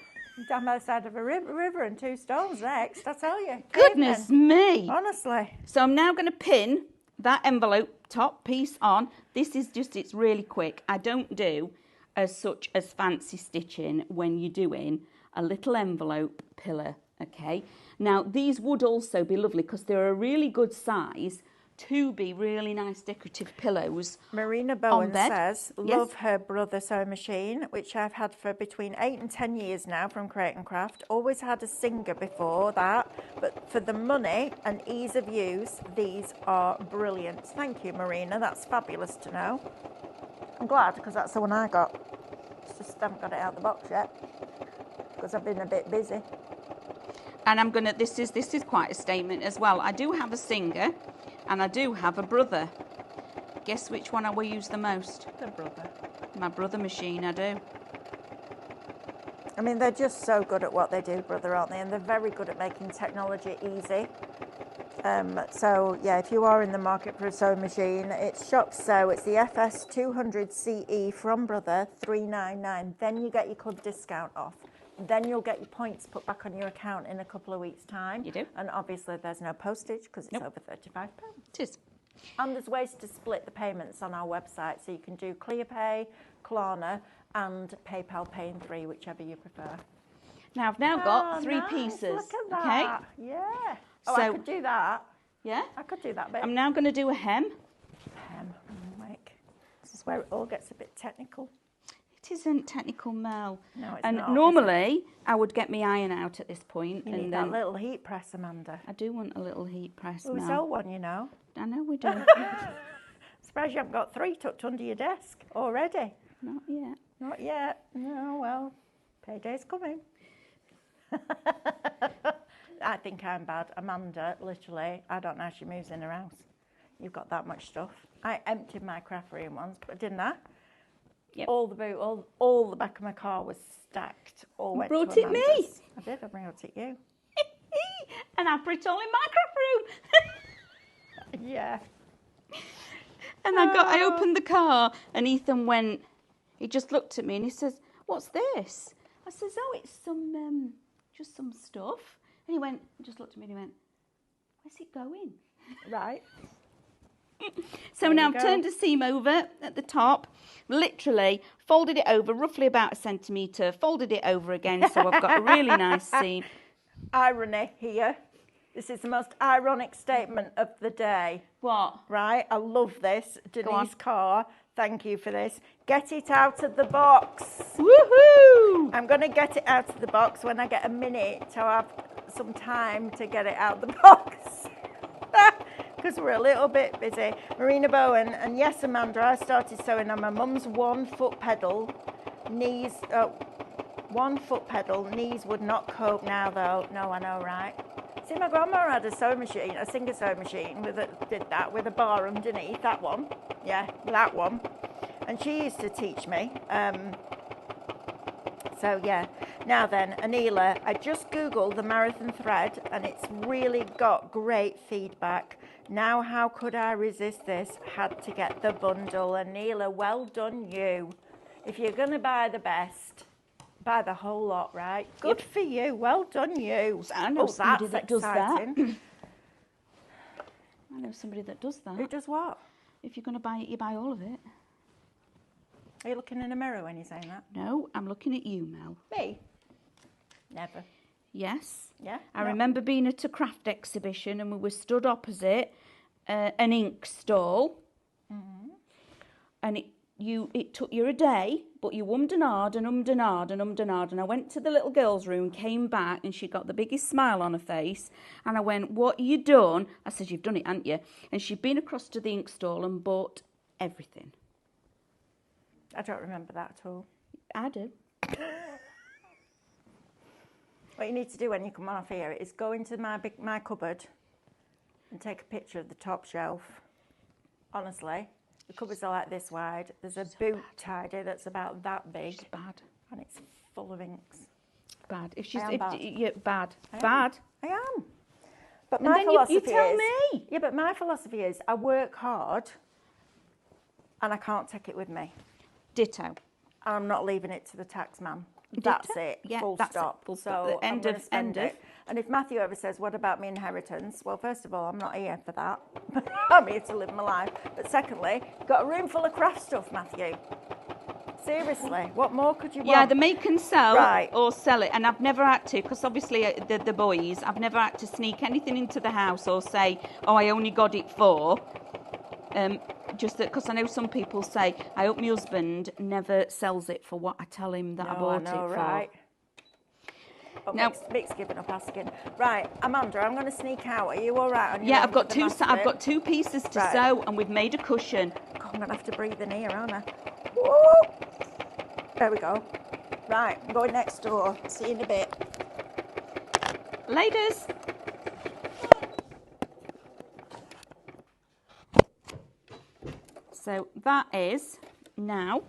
Down by the side of a river and 2 stones next, I tell you. Goodness me. Honestly. So I'm now going to pin that envelope top piece on. This is just, it's really quick. I don't do as such as fancy stitching when you're doing a little envelope pillar, okay? Now, these would also be lovely because they're a really good size to be really nice decorative pillows. Marina Bowen says, love her brother sewing machine, which I've had for between 8 and 10 years now from Crate and Craft. Always had a Singer before that, but for the money and ease of use, these are brilliant. Thank you, Marina. That's fabulous to know. I'm glad because that's the one I got. Just haven't got it out of the box yet because I've been a bit busy. And I'm gonna. This is quite a statement as well. I do have a Singer. And I do have a brother. Guess which one I will use the most? The brother. My brother machine, I do. I mean, they're just so good at what they do, brother, aren't they? And they're very good at making technology easy. So, yeah, if you are in the market for a sewing machine, it's Shop Sew. It's the FS200 CE from Brother, $399. Then you get your club discount off. then you'll get your points put back on your account in a couple of weeks' time. You do. And obviously there's no postage because it's over £35. It is. And there's ways to split the payments on our website. So you can do ClearPay, Klarna, and PayPal Pay in 3, whichever you prefer. Now I've now got 3 nice. pieces. Look at that. Okay. Yeah. Oh, So- I could do that. Yeah. I could do that bit. I'm now going to do a hem. This is where it all gets a bit technical. It isn't technical, Mel. No, it's and not. normally I would get my iron out at this point. You and need then that little heat press, Amanda. I do want a little heat press, We Mel. sell one, you know. I know we do. Surprised you haven't got 3 tucked under your desk already. Not yet. Not yet. No, well, payday's coming. I think I'm bad. Amanda, literally, I don't know how she moves in her house. You've got that much stuff. I emptied my craft room once, but didn't I? Yep. All the boot, all the back of my car was stacked. All went brought to it me. Amanda's. I did. I brought it you. And I put it all in my craft room. Yeah. And I opened the car and Ethan went, he just looked at me and he says, "What's this?" I says, "Oh, it's some, just some stuff." And he went, just looked at me and he went, "Where's it going?" Right. So There now you I've go. turned the seam over at the top, literally folded it over roughly about 1 centimetre, folded it over again, so I've got a really nice seam. Irony here. This is the most ironic statement of the day. What? Right? I love this. on. Denise Carr, thank you for this. Get it out of the box. Woohoo! I'm going to get it out of the box when I get a minute to have some time to get it out the box. Because we're a little bit busy. Marina Bowen, and yes, Amanda, I started sewing on my mum's 1 foot pedal. Knees, 1 foot pedal. Knees would not cope now, though. No, I know, right? See, my grandma had a sewing machine, a Singer sewing machine, did that with a bar underneath, that one. Yeah, that one. And she used to teach me. So, yeah. Now then, Anila, I just Googled the marathon thread and it's really got great feedback. Now, how could I resist this? Had to get the bundle. Anila, well done you. If you're going to buy the best, buy the whole lot, right? Good for you. Well done you. I know somebody that's that does that. exciting. I know somebody that does that. Who does what? If you're going to buy it, you buy all of it. Are you looking in a mirror when you're saying that? No, I'm looking at you, Mel. Me? Never. Yes. Yeah? I No. remember being at a craft exhibition and we were stood opposite an ink stall. Mm-hmm. And it took you a day, but you ummed and ahed and ummed and ahed and ummed and ahed. And I went to the little girl's room, came back, and she got the biggest smile on her face. And I went, "What you done?" I said, "You've done it, haven't you?" And she'd been across to the ink stall and bought everything. I don't remember that at all. I do. What you need to do when you come off here is go into my cupboard and take a picture of the top shelf. Honestly, the cupboards are like this wide. There's a boot tidy that's about that big. She's bad. And it's full of inks. Bad. If she's I am bad. Yeah, bad. I am. Bad. I am. But And my then you philosophy tell is, me. Yeah, but my philosophy is I work hard and I can't take it with me. Ditto. And I'm not leaving it to the tax man. That's it. Yeah, full that's it. stop. Full stop. So The I'm end going of- to spend end it. of. And if Matthew ever says, "What about my inheritance?" Well, first of all, I'm not here for that. I'm here to live my life. But secondly, got a room full of craft stuff, Matthew. Seriously, what more could you want? Yeah, either make and sell Right. or sell it. And I've never had to, because obviously the boys, I've never had to sneak anything into the house or say, "Oh, I only got it for." Just that, because I know some people say, "I hope my husband never sells it for what I tell him that I No, bought know, it for." right? Oh, Now- Mick's given up asking. Right, Amanda, I'm going to sneak out. Are you all right? On your Yeah, own I've got with the two. I've got 2 pieces to Right. sew, and we've made a cushion. God, I'm going to have to breathe in here, aren't I? Woo! There we go. Right, I'm going next door. See you in a bit. Ladies. So that is now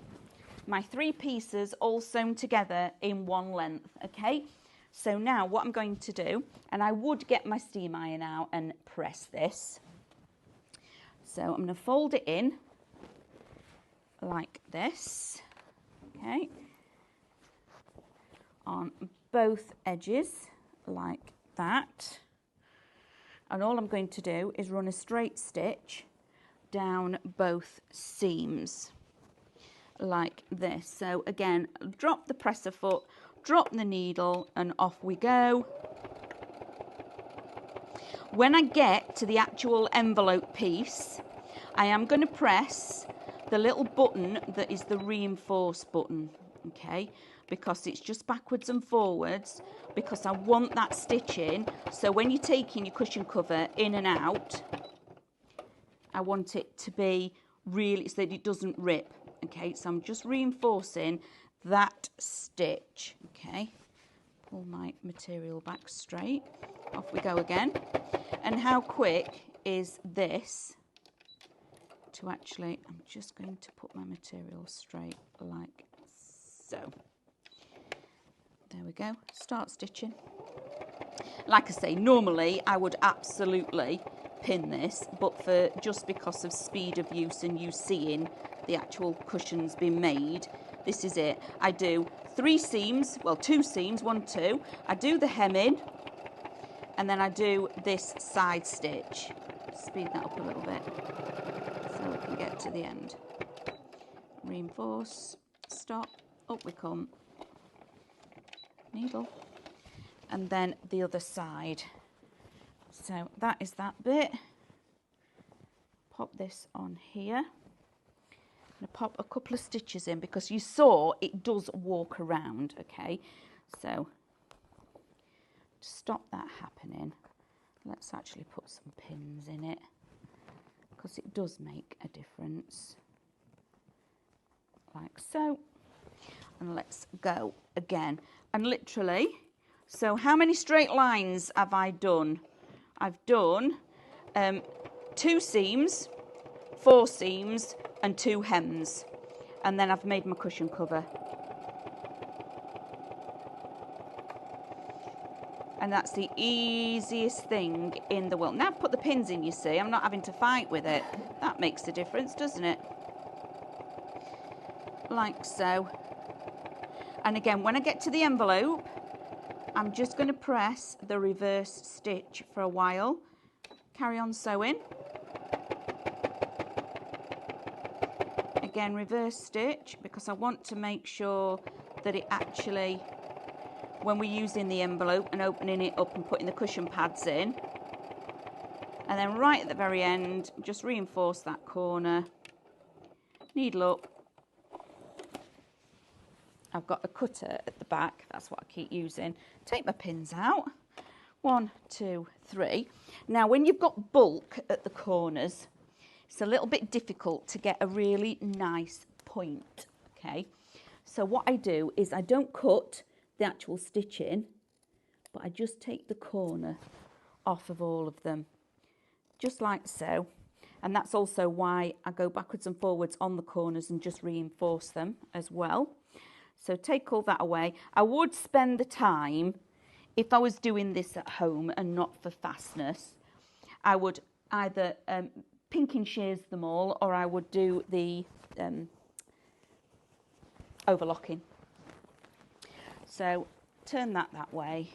my 3 pieces all sewn together in one length, okay? So now what I'm going to do, and I would get my steam iron out and press this. So I'm going to fold it in like this, okay? On both edges like that. And all I'm going to do is run a straight stitch down both seams like this. So again, drop the presser foot, drop the needle, and off we go. When I get to the actual envelope piece, I am going to press the little button that is the reinforce button, okay, because it's just backwards and forwards, because I want that stitching. So when you're taking your cushion cover in and out, I want it to be really so that it doesn't rip, okay. So I'm just reinforcing that stitch, okay. Pull my material back straight, off we go again. And how quick is this to actually, I'm just going to put my material straight like so. There we go, start stitching. Like I say, normally I would absolutely pin this, but for just because of speed of use and you seeing the actual cushions being made, this is it. I do 3 seams, well 2 seams, 1, 2. I do the hemming, and then I do this side stitch. Speed that up a little bit so we can get to the end. Reinforce, stop, up we come. Needle, and then the other side. So that is that bit. Pop this on here. I'm going to pop a couple of stitches in because you saw it does walk around, okay? So to stop that happening, let's actually put some pins in it because it does make a difference. Like so. And let's go again. And literally, so how many straight lines have I done? I've done 2 seams, 4 seams, and 2 hems. And then I've made my cushion cover. And that's the easiest thing in the world. Now I've put the pins in, you see, I'm not having to fight with it. That makes a difference, doesn't it? Like so. And again, when I get to the envelope, I'm just going to press the reverse stitch for a while. Carry on sewing. Again, reverse stitch, because I want to make sure that it actually, when we're using the envelope and opening it up and putting the cushion pads in, and then right at the very end, just reinforce that corner, needle up. I've got a cutter at the back, that's what I keep using. Take my pins out, 1, 2, 3. Now when you've got bulk at the corners, it's a little bit difficult to get a really nice point, okay? So what I do is I don't cut the actual stitching, but I just take the corner off of all of them, just like so. And that's also why I go backwards and forwards on the corners and just reinforce them as well. So take all that away. I would spend the time, if I was doing this at home and not for fastness, I would either pinking shears them all, or I would do the overlocking. So turn that way,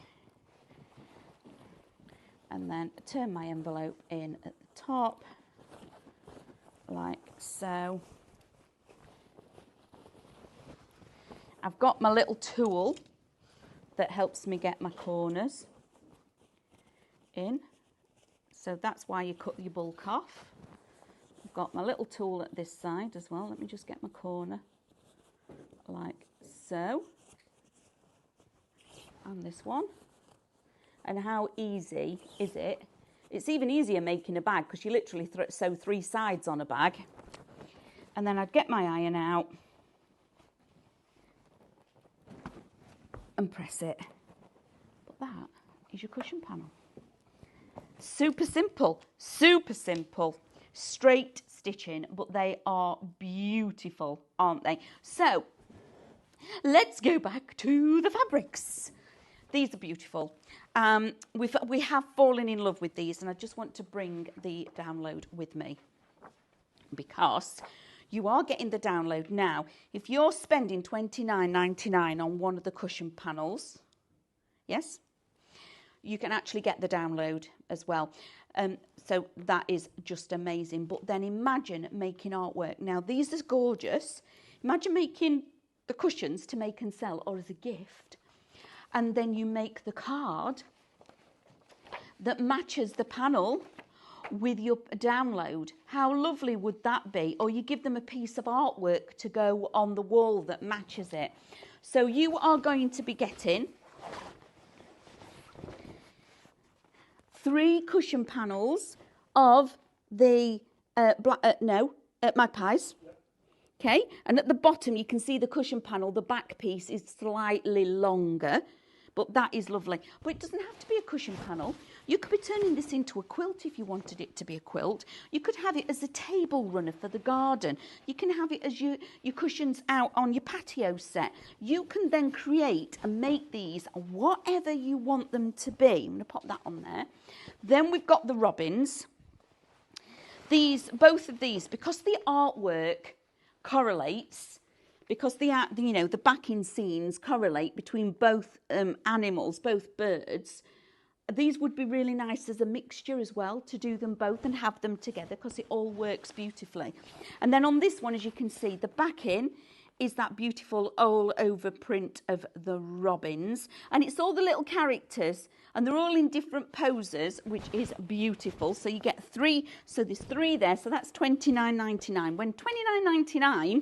and then turn my envelope in at the top, like so. I've got my little tool that helps me get my corners in. So that's why you cut your bulk off. I've got my little tool at this side as well. Let me just get my corner like so. And this one. And how easy is it? It's even easier making a bag because you literally sew 3 sides on a bag. And then I'd get my iron out and press it. But that is your cushion panel. Super simple, straight stitching, but they are beautiful, aren't they? So let's go back to the fabrics. These are beautiful. We have fallen in love with these, and I just want to bring the download with me because you are getting the download now. If you're spending $29.99 on one of the cushion panels, Yes? You can actually get the download as well. So that is just amazing. But then imagine making artwork. Now, these are gorgeous. Imagine making the cushions to make and sell or as a gift. And then you make the card that matches the panel with your download. How lovely would that be? Or you give them a piece of artwork to go on the wall that matches it. So you are going to be getting 3 cushion panels of the magpies. Okay, and at the bottom you can see the cushion panel. The back piece is slightly longer, but that is lovely. But it doesn't have to be a cushion panel. You could be turning this into a quilt if you wanted it to be a quilt. You could have it as a table runner for the garden. You can have it as your cushions out on your patio set. You can then create and make these whatever you want them to be. I'm going to pop that on there. Then we've got the robins. Both of these, because the artwork correlates, because the backing scenes correlate between both animals, both birds, these would be really nice as a mixture as well, to do them both and have them together, because it all works beautifully. And then on this one, as you can see, the backing is that beautiful all over print of the robins, and it's all the little characters, and they're all in different poses, which is beautiful. So you get 3, so there's 3 there, so that's £29.99. When £29.99,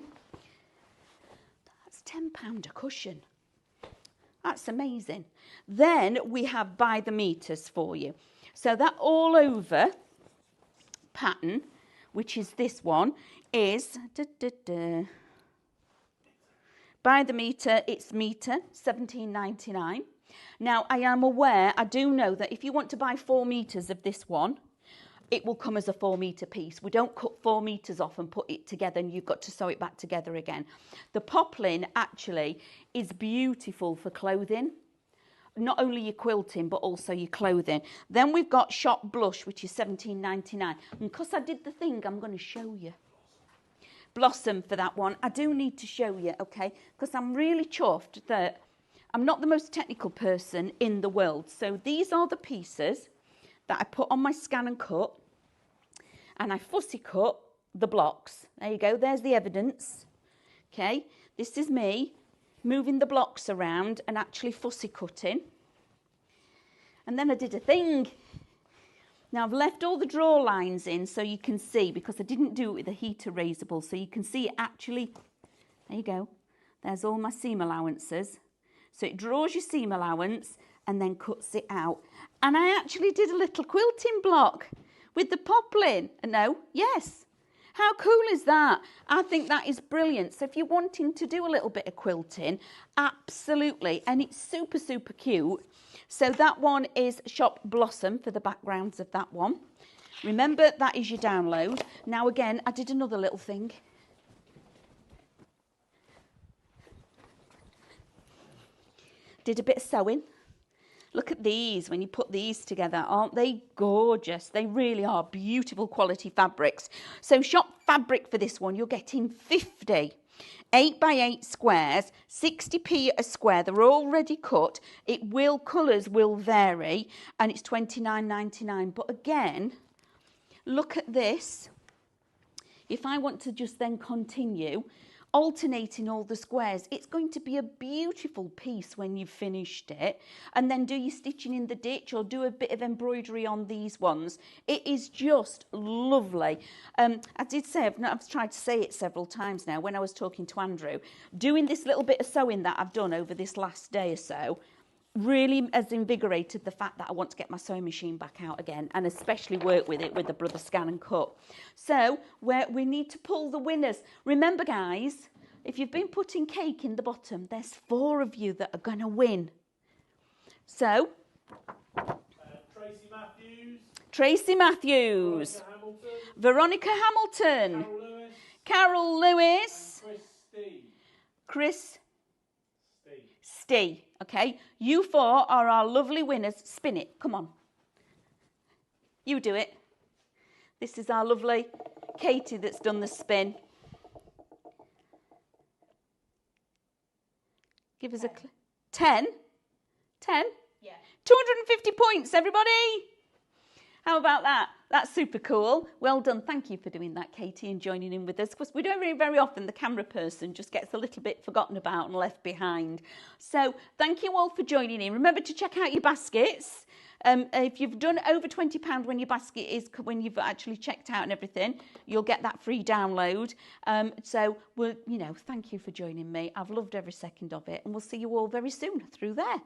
that's £10 a cushion. That's amazing. Then we have by the meters for you. So that all over pattern, which is this one, is by the meter, it's meter, £17.99. Now, I am aware, I do know that if you want to buy 4 meters of this one, it will come as a 4 meter piece. We don't cut 4 meters off and put it together, and you've got to sew it back together again. The poplin actually is beautiful for clothing. Not only your quilting, but also your clothing. Then we've got shop blush, which is £17.99. And because I did the thing, I'm going to show you. Blossom for that one. I do need to show you, okay? Because I'm really chuffed that I'm not the most technical person in the world. So these are the pieces that I put on my scan and cut. And I fussy cut the blocks. There you go. There's the evidence. Okay? This is me moving the blocks around and actually fussy cutting. And then I did a thing. Now, I've left all the draw lines in so you can see, because I didn't do it with a heat erasable, so you can see it actually, there you go, there's all my seam allowances. So it draws your seam allowance and then cuts it out. And I actually did a little quilting block with the poplin. No, yes. How cool is that? I think that is brilliant. So if you're wanting to do a little bit of quilting, absolutely. And it's super, super cute. So that one is Shop Blossom for the backgrounds of that one. Remember, that is your download. Now, again, I did another little thing. Did a bit of sewing. Look at these, when you put these together, aren't they gorgeous? They really are beautiful quality fabrics. So shop fabric for this one, you're getting 50 8x8 squares, 60p a square. They're already cut. Colours will vary, and it's £29.99. But again, look at this. If I want to just then continue alternating all the squares, it's going to be a beautiful piece when you've finished it. And then do your stitching in the ditch or do a bit of embroidery on these ones. It is just lovely. I did say, I've tried to say it several times now when I was talking to Andrew, doing this little bit of sewing that I've done over this last day or so really has invigorated the fact that I want to get my sewing machine back out again, and especially work with it with the Brother Scan and Cut. So we need to pull the winners. Remember, guys, if you've been putting cake in the bottom, there's 4 of you that are going to win. So Tracy Matthews, Veronica Hamilton, Carol Lewis, Chris Stee. Okay, you 4 are our lovely winners. Spin it, come on. You do it. This is our lovely Katie that's done the spin. Give us a 10. 10? 250 points, everybody. How about that? That's super cool. Well done. Thank you for doing that, Katie, and joining in with us. Of course, we don't very often, the camera person just gets a little bit forgotten about and left behind. So thank you all for joining in. Remember to check out your baskets. If you've done over £20 when your basket is, when you've actually checked out and everything, you'll get that free download. So, thank you for joining me. I've loved every second of it, and we'll see you all very soon through there.